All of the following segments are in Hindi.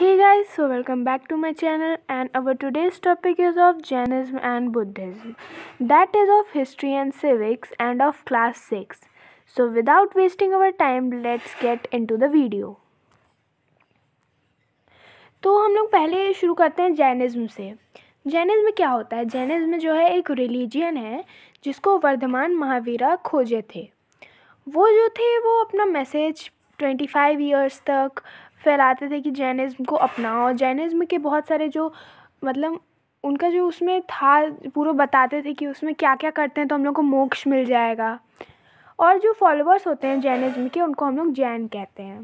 Hey guys, so welcome back to my channel, and our today's topic is of Jainism and Buddhism, that is of history and civics and of class 6. So without wasting our time, let's get into the video. तो हम लोग पहले शुरू करते हैं जैनिज़्म से। जैनिज़्म क्या होता है? जैनिज़्म जो है एक रिलीजियन है जिसको वर्धमान महावीरा खोजे थे। वो जो थे वो अपना मैसेज 25 ईयर्स तक फैलाते थे कि जैनिज़्म को अपनाओ। जैनिज़्म के बहुत सारे जो मतलब उनका जो उसमें था पूरा बताते थे कि उसमें क्या क्या करते हैं तो हम लोग को मोक्ष मिल जाएगा। और जो फॉलोअर्स होते हैं जैनिज़्म के उनको हम लोग जैन कहते हैं।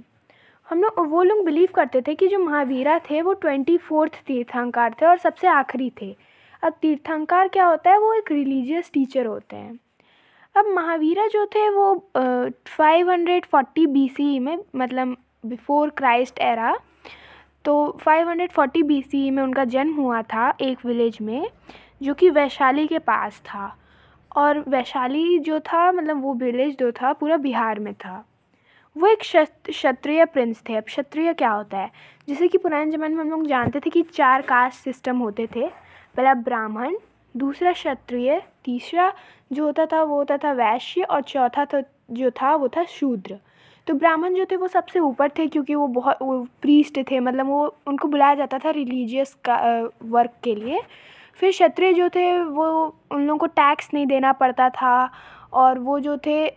वो लोग बिलीव करते थे कि जो महावीरा थे वो 24th तीर्थंकर थे और सबसे आखिरी थे। अब तीर्थंकर क्या होता है? वो एक रिलीजियस टीचर होते हैं। अब महावीरा जो थे वो 540 BCE में, मतलब बिफोर क्राइस्ट एरा, तो 540 BCE में उनका जन्म हुआ था एक विलेज में जो कि वैशाली के पास था। और वैशाली जो था मतलब वो विलेज जो था पूरा बिहार में था। वो एक क्षत्रिय प्रिंस थे। अब क्षत्रिय क्या होता है? जैसे कि पुराने ज़माने में हम लोग जानते थे कि 4 कास्ट सिस्टम होते थे। पहला ब्राह्मण, दूसरा क्षत्रिय, तीसरा जो होता था वैश्य, और चौथा जो था वो था शूद्र। तो ब्राह्मण जो थे वो सबसे ऊपर थे क्योंकि वो प्रीस्ट थे, मतलब वो उनको बुलाया जाता था रिलीजियस का वर्क के लिए। फिर क्षत्रिय जो थे वो उन लोगों को टैक्स नहीं देना पड़ता था, और वो जो थे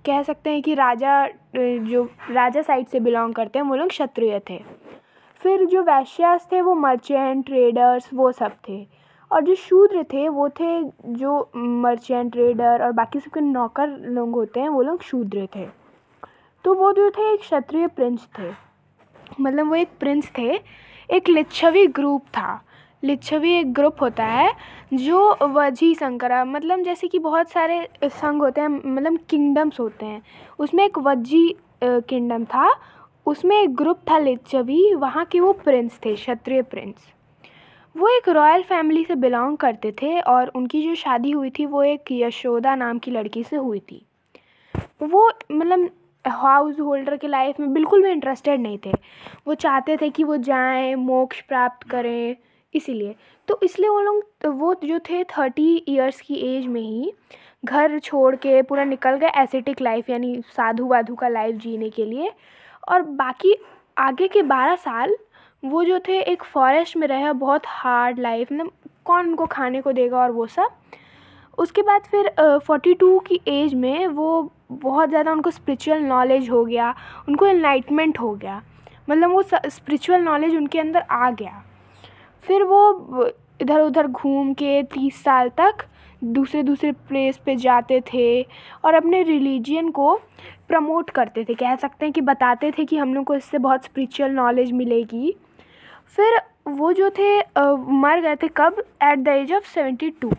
कह सकते हैं कि जो राजा साइड से बिलोंग करते हैं वो लोग क्षत्रिय थे। फिर जो वैश्यास थे वो मर्चेंट, ट्रेडर्स, वो सब थे। और जो शूद्र थे वो थे जो मर्चेंट, ट्रेडर और बाकी सबके नौकर लोग होते हैं, वो लोग शूद्र थे। तो वो जो थे एक क्षत्रिय प्रिंस थे, मतलब वो एक प्रिंस थे। एक लिच्छवी ग्रुप था। लिच्छवी एक ग्रुप होता है जो वजी संकरा, मतलब जैसे कि बहुत सारे संघ होते हैं, मतलब किंगडम्स होते हैं, उसमें एक वजी किंगडम था। उसमें एक ग्रुप था लिच्छवी, वहाँ के वो प्रिंस थे, क्षत्रिय प्रिंस। वो एक रॉयल फैमिली से बिलोंग करते थे और उनकी जो शादी हुई थी वो एक यशोदा नाम की लड़की से हुई थी। वो मतलब हाउस होल्डर के लाइफ में बिल्कुल भी इंटरेस्टेड नहीं थे। वो चाहते थे कि वो जाएं, मोक्ष प्राप्त करें, इसीलिए वो जो थे 30 ईयर्स की एज में ही घर छोड़ के पूरा निकल गए एसेटिक लाइफ, यानी साधु वाधु का लाइफ जीने के लिए। और बाकी आगे के 12 साल वो जो थे एक फॉरेस्ट में रहे, बहुत हार्ड लाइफ, मतलब कौन उनको खाने को देगा और वो सब। उसके बाद फिर 42 की एज में वो बहुत ज़्यादा उनको स्पिरिचुअल नॉलेज हो गया, उनको एनलाइटमेंट हो गया, मतलब वो स्पिरिचुअल नॉलेज उनके अंदर आ गया। फिर वो इधर उधर घूम के 30 साल तक दूसरे प्लेस पे जाते थे और अपने रिलीजियन को प्रमोट करते थे, कह सकते हैं कि बताते थे कि हम लोग को इससे बहुत स्पिरिचुअल नॉलेज मिलेगी। फिर वो जो थे मर गए थे कब? At the age of 72।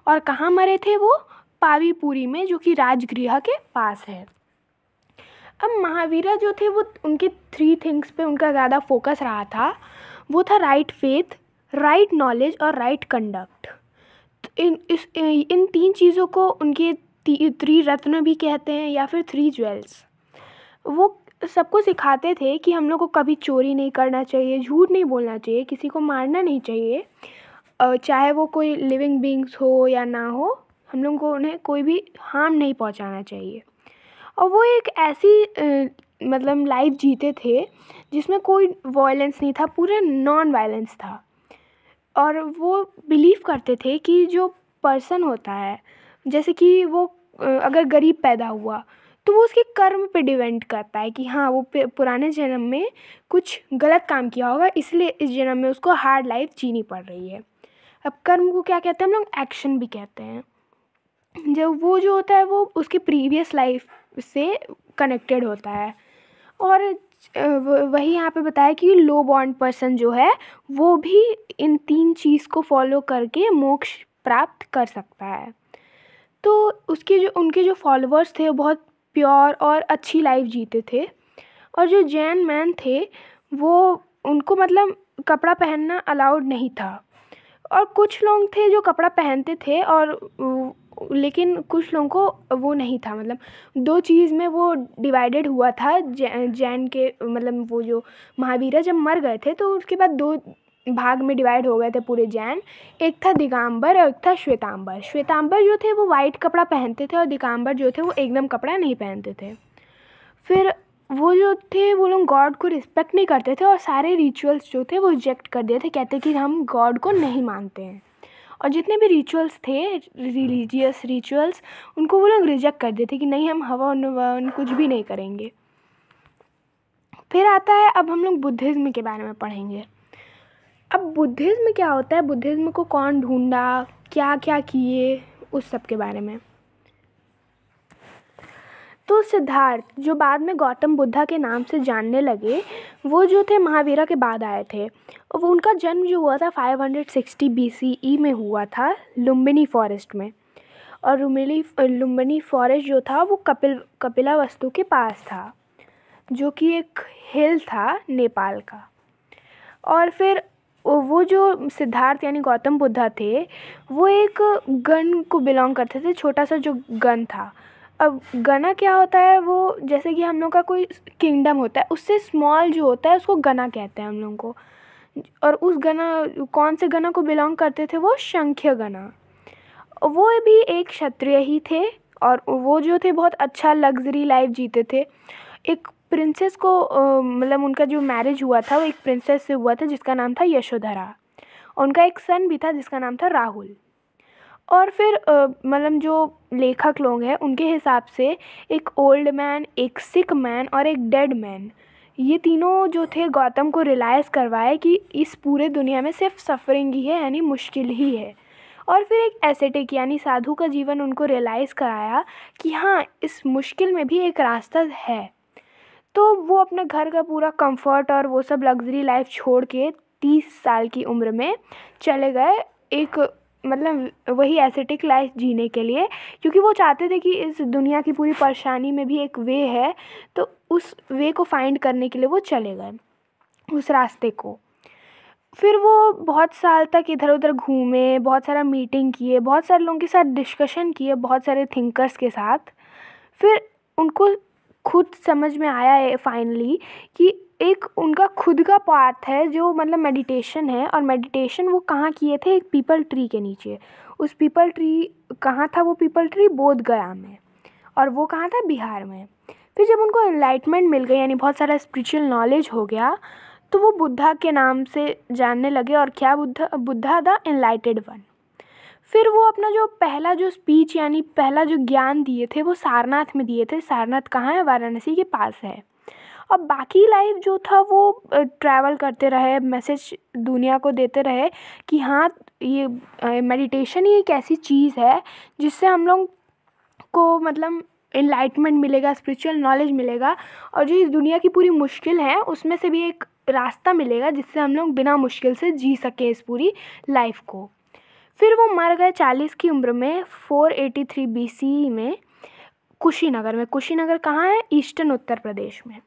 और कहाँ मरे थे वो? पावीपुरी में, जो कि राजगृह के पास है। अब महावीरा जो थे वो उनके 3 थिंग्स पे उनका ज़्यादा फोकस रहा था। वो था राइट फेथ, राइट नॉलेज और राइट कंडक्ट। इन 3 चीज़ों को उनके 3 रत्न भी कहते हैं या फिर 3 ज्वेल्स। वो सबको सिखाते थे कि हम लोग को कभी चोरी नहीं करना चाहिए, झूठ नहीं बोलना चाहिए, किसी को मारना नहीं चाहिए, चाहे वो कोई लिविंग बींग्स हो या ना हो, हम लोग को उन्हें कोई भी हार्म नहीं पहुंचाना चाहिए। और वो एक ऐसी मतलब लाइफ जीते थे जिसमें कोई वायलेंस नहीं था, पूरे नॉन वायलेंस था। और वो बिलीव करते थे कि जो पर्सन होता है, जैसे कि वो अगर गरीब पैदा हुआ तो वो उसके कर्म पे डिपेंड करता है कि हाँ वो पुराने जन्म में कुछ गलत काम किया होगा, इसलिए इस जन्म में उसको हार्ड लाइफ जीनी पड़ रही है। अब कर्म को क्या कहते हैं हम लोग? एक्शन भी कहते हैं। जब वो जो होता है वो उसके प्रीवियस लाइफ से कनेक्टेड होता है। और वही यहाँ पे बताया कि लो बॉन्ड पर्सन जो है वो भी इन 3 चीज़ को फॉलो करके मोक्ष प्राप्त कर सकता है। तो उनके जो फॉलोअर्स थे वो बहुत प्योर और अच्छी लाइफ जीते थे। और जो जैन मैन थे वो उनको मतलब कपड़ा पहनना अलाउड नहीं था। और कुछ लोग थे जो कपड़ा पहनते थे और लेकिन कुछ लोगों को वो नहीं था, मतलब 2 चीज़ में वो डिवाइडेड हुआ था। जैन के मतलब वो जो महावीरा जब मर गए थे तो उसके बाद 2 भाग में डिवाइड हो गए थे पूरे जैन। एक था दिगंबर और एक था श्वेतांबर। श्वेतांबर जो थे वो वाइट कपड़ा पहनते थे और दिगंबर जो थे वो एकदम कपड़ा नहीं पहनते थे। फिर वो जो थे वो लोग गॉड को रिस्पेक्ट नहीं करते थे और सारे रिचुअल्स जो थे वो रिजेक्ट कर दिए थे, कहते कि हम गॉड को नहीं मानते हैं। और जितने भी रिचुअल्स थे, रिलीजियस रिचुअल्स, उनको वो लोग रिजेक्ट कर दिए थे कि नहीं, हम हवन ववन कुछ भी नहीं करेंगे। फिर आता है, अब हम लोग बुद्धिज़्म के बारे में पढ़ेंगे। अब बुद्धिज़्म क्या होता है, बुद्धिज़्म को कौन ढूंढा, क्या क्या किए, उस सब के बारे में। तो सिद्धार्थ, जो बाद में गौतम बुद्धा के नाम से जानने लगे, वो जो थे महावीरा के बाद आए थे। और वो उनका जन्म जो हुआ था 560 BCE में हुआ था लुम्बिनी फॉरेस्ट में। और लुम्बिनी फॉरेस्ट जो था वो कपिलावस्तु के पास था, जो कि एक हिल था नेपाल का। और फिर वो जो सिद्धार्थ यानी गौतम बुद्धा थे, वो एक गण को बिलोंग करते थे, छोटा सा जो गण था। अब गना क्या होता है, वो जैसे कि हम लोग का कोई किंगडम होता है, उससे स्मॉल जो होता है उसको गना कहते हैं हम लोग को। और उस गना, कौन से गना को बिलोंग करते थे, वो शंख्य गना। वो भी एक क्षत्रिय ही थे और वो जो थे बहुत अच्छा लग्जरी लाइफ जीते थे। एक प्रिंसेस को मतलब उनका जो मैरिज हुआ था वो एक प्रिंसेस से हुआ था जिसका नाम था यशोधरा। उनका एक सन भी था जिसका नाम था राहुल। और फिर मतलब जो लेखक लोग हैं उनके हिसाब से एक ओल्ड मैन, एक सिक मैन और एक डेड मैन, ये तीनों जो थे गौतम को रियलाइज़ करवाए कि इस पूरे दुनिया में सिर्फ सफ़रिंग ही है, यानी मुश्किल ही है। और फिर एक एसेटिक यानी साधु का जीवन उनको रियलाइज़ कराया कि हाँ, इस मुश्किल में भी एक रास्ता है। तो वो अपने घर का पूरा कंफर्ट और वो सब लग्जरी लाइफ छोड़ के 30 साल की उम्र में चले गए एक मतलब वही एसेटिक लाइफ जीने के लिए, क्योंकि वो चाहते थे कि इस दुनिया की पूरी परेशानी में भी एक वे है, तो उस वे को फाइंड करने के लिए वो चले गए उस रास्ते को। फिर वो बहुत साल तक इधर उधर घूमे, बहुत सारा मीटिंग किए, बहुत सारे लोगों के साथ डिस्कशन किए, बहुत सारे थिंकर्स के साथ। फिर उनको खुद समझ में आया है फाइनली कि एक उनका खुद का पाथ है जो मतलब मेडिटेशन है। और मेडिटेशन वो कहाँ किए थे, एक पीपल ट्री के नीचे। उस पीपल ट्री कहाँ था, वो पीपल ट्री बोध गया में, और वो कहाँ था, बिहार में। फिर जब उनको एनलाइटमेंट मिल गई यानी बहुत सारा स्पिरिचुअल नॉलेज हो गया, तो वो बुद्धा के नाम से जानने लगे। और क्या, बुद्धा द एनलाइटेड वन। फिर वो अपना जो पहला जो स्पीच यानी पहला जो ज्ञान दिए थे वो सारनाथ में दिए थे। सारनाथ कहाँ है, वाराणसी के पास है। और बाकी लाइफ जो था वो ट्रैवल करते रहे, मैसेज दुनिया को देते रहे कि हाँ, ये मेडिटेशन ही एक ऐसी चीज़ है जिससे हम लोग को मतलब एनलाइटमेंट मिलेगा, स्पिरिचुअल नॉलेज मिलेगा, और जो इस दुनिया की पूरी मुश्किल है उसमें से भी एक रास्ता मिलेगा जिससे हम लोग बिना मुश्किल से जी सकें इस पूरी लाइफ को। फिर वो मर गए 40 की उम्र में 483 BCE में कुशीनगर में। कुशीनगर कहाँ है, ईस्टर्न उत्तर प्रदेश में।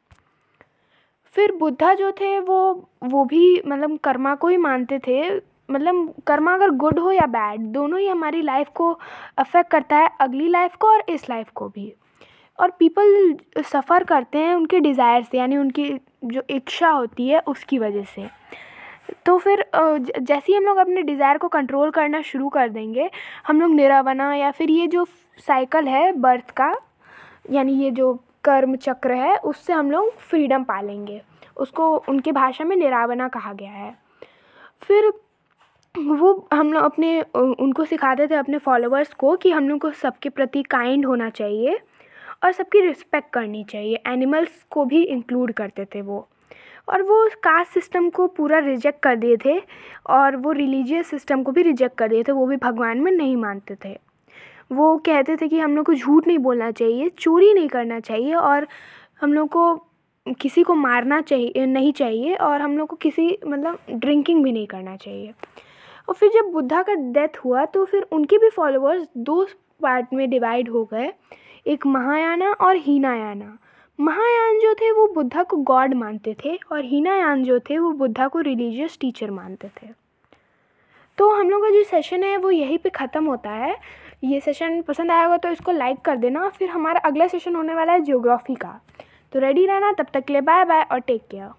फिर बुद्धा जो थे वो भी मतलब कर्मा को ही मानते थे। मतलब कर्मा अगर गुड हो या बैड, दोनों ही हमारी लाइफ को अफेक्ट करता है, अगली लाइफ को और इस लाइफ को भी। और पीपल सफ़र करते हैं उनके डिज़ायर से, यानी उनकी जो इच्छा होती है उसकी वजह से। तो फिर जैसे ही हम लोग अपने डिज़ायर को कंट्रोल करना शुरू कर देंगे, हम लोग निरावना या फिर ये जो साइकिल है बर्थ का, यानी ये जो कर्म चक्र है, उससे हम लोग फ्रीडम पालेंगे। उसको उनके भाषा में निरावना कहा गया है। फिर वो हम लोग अपने उनको सिखाते थे अपने फॉलोअर्स को कि हम लोग को सबके प्रति काइंड होना चाहिए और सबकी रिस्पेक्ट करनी चाहिए। एनिमल्स को भी इंक्लूड करते थे वो। और वो कास्ट सिस्टम को पूरा रिजेक्ट कर दिए थे और वो रिलीजियस सिस्टम को भी रिजेक्ट कर दिए थे। वो भी भगवान में नहीं मानते थे। वो कहते थे कि हम लोग को झूठ नहीं बोलना चाहिए, चोरी नहीं करना चाहिए, और हम लोग को किसी को मारना चाहिए नहीं चाहिए, और हम लोग को किसी मतलब ड्रिंकिंग भी नहीं करना चाहिए। और फिर जब बुद्धा का डेथ हुआ तो फिर उनके भी फॉलोअर्स 2 पार्ट में डिवाइड हो गए, एक महायाना और हीनायाना। महायान जो थे वो बुद्धा को गॉड मानते थे और हीनायान जो थे वो बुद्धा को रिलीजियस टीचर मानते थे। तो हम लोग का जो सेशन है वो यहीं पे ख़त्म होता है। ये सेशन पसंद आया होगा तो इसको लाइक कर देना। फिर हमारा अगला सेशन होने वाला है ज्योग्राफी का। तो रेडी रहना, तब तक के लिए बाय बाय और टेक केयर।